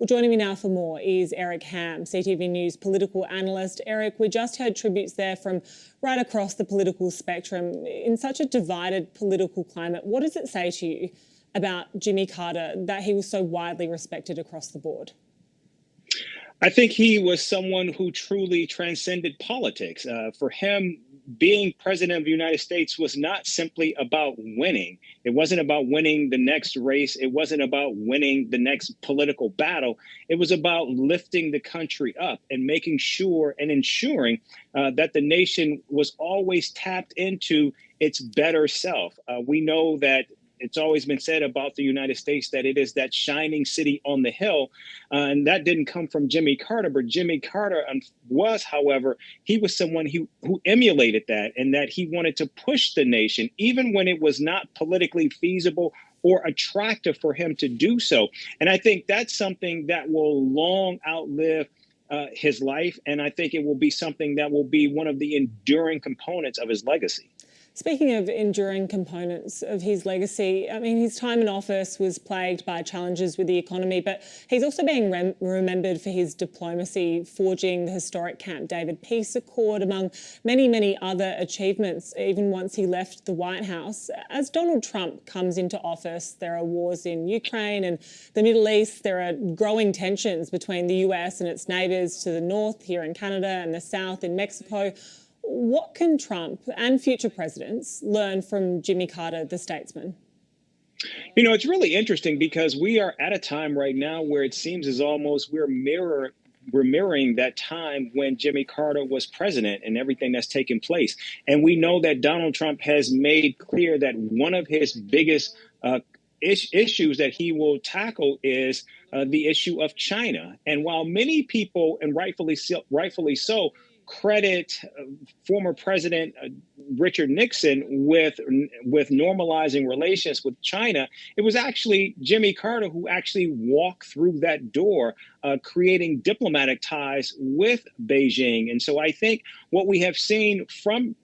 Well, joining me now for more is Eric Ham, CTV News political analyst. Eric, we just heard tributes there from right across the political spectrum. In such a divided political climate, what does it say to you about Jimmy Carter that he was so widely respected across the board? I think he was someone who truly transcended politics. For him, being president of the United States was not simply about winning. It wasn't about winning the next race. It wasn't about winning the next political battle. It was about lifting the country up and making sure and ensuring that the nation was always tapped into its better self. We know that it's always been said about the United States that it is that shining city on the hill. And that didn't come from Jimmy Carter, but Jimmy Carter was, however, he was someone who emulated that, and that he wanted to push the nation, even when it was not politically feasible or attractive for him to do so. And I think that's something that will long outlive his life. And I think it will be something that will be one of the enduring components of his legacy. Speaking of enduring components of his legacy, I mean, his time in office was plagued by challenges with the economy, but he's also being remembered for his diplomacy, forging the historic Camp David peace accord, among many, many other achievements, even once he left the White House. As Donald Trump comes into office, there are wars in Ukraine and the Middle East. There are growing tensions between the US and its neighbours to the north here in Canada and the south in Mexico. What can Trump and future presidents learn from Jimmy Carter, the statesman? You know, it's really interesting because we are at a time right now where it seems as almost we're mirroring that time when Jimmy Carter was president and everything that's taken place. And we know that Donald Trump has made clear that one of his biggest issues that he will tackle is the issue of China. And while many people, and rightfully so, credit former President Richard Nixon with normalizing relations with China, it was actually Jimmy Carter who actually walked through that door, creating diplomatic ties with Beijing. And so I think what we have seen from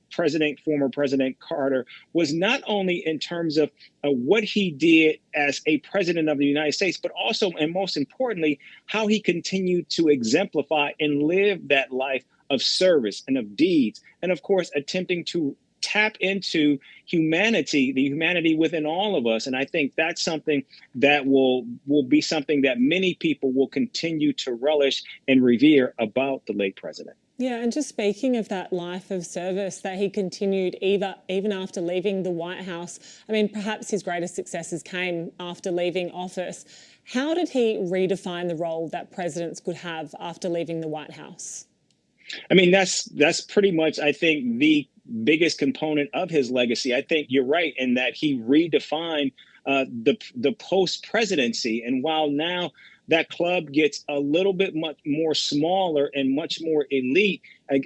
former President Carter was not only in terms of what he did as a president of the United States, but also, and most importantly, how he continued to exemplify and live that life of service and of deeds, and of course, attempting to tap into humanity, the humanity within all of us. And I think that's something that will be something that many people will continue to relish and revere about the late president. Yeah, and just speaking of that life of service that he continued even after leaving the White House, I mean, perhaps his greatest successes came after leaving office. How did he redefine the role that presidents could have after leaving the White House? I mean, that's pretty much, I think, the biggest component of his legacy. I think you're right in that he redefined the post-presidency. And while now that club gets a little bit much more smaller and much more elite,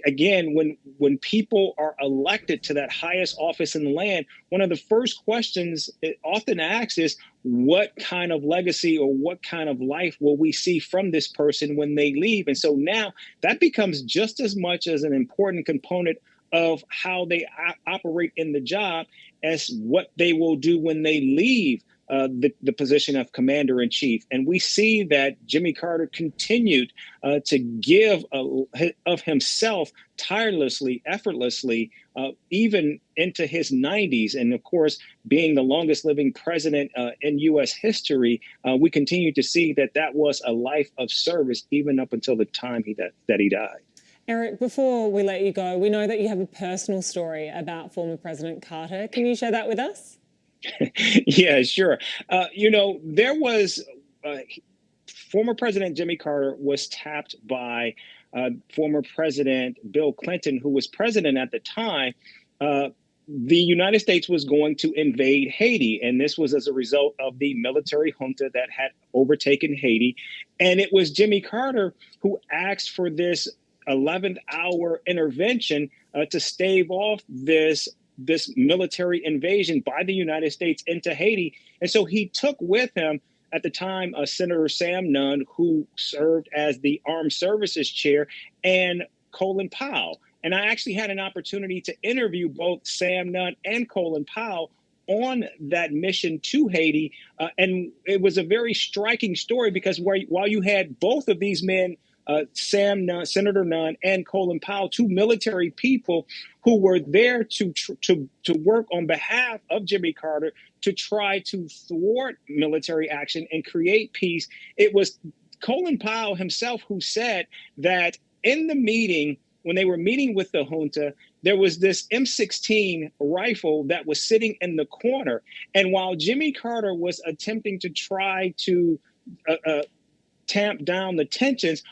again, when people are elected to that highest office in the land, one of the first questions it often asks is, what kind of legacy or what kind of life will we see from this person when they leave? And so now that becomes just as much as an important component of how they operate in the job as what they will do when they leave the position of commander in chief. And we see that Jimmy Carter continued to give of himself tirelessly, effortlessly, even into his 90s. And of course, being the longest living president in U.S. history, we continue to see that that was a life of service even up until the time that he died. Eric, before we let you go, we know that you have a personal story about former President Carter. Can you share that with us? Yeah, sure. You know, there was former President Jimmy Carter was tapped by former President Bill Clinton, who was president at the time. The United States was going to invade Haiti, and this was as a result of the military junta that had overtaken Haiti. And it was Jimmy Carter who asked for this 11th hour intervention to stave off this military invasion by the United States into Haiti. And so he took with him at the time Senator Sam Nunn, who served as the Armed Services Chair, and Colin Powell. And I actually had an opportunity to interview both Sam Nunn and Colin Powell on that mission to Haiti. And it was a very striking story because while you had both of these men, Sam Nunn, Senator Nunn and Colin Powell, two military people who were there to work on behalf of Jimmy Carter to try to thwart military action and create peace. It was Colin Powell himself who said that in the meeting, when they were meeting with the junta, there was this M16 rifle that was sitting in the corner. And while Jimmy Carter was attempting to try to tamp down the tensions,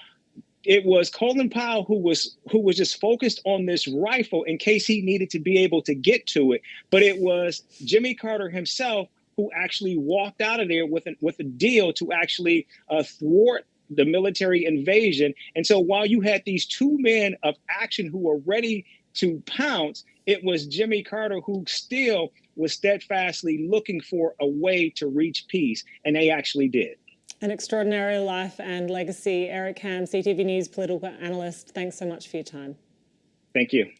it was Colin Powell who was just focused on this rifle in case he needed to be able to get to it. But it was Jimmy Carter himself who actually walked out of there with a deal to actually thwart the military invasion. And so while you had these two men of action who were ready to pounce, it was Jimmy Carter who still was steadfastly looking for a way to reach peace. And they actually did. An extraordinary life and legacy. Eric Ham, CTV News political analyst, thanks so much for your time. Thank you.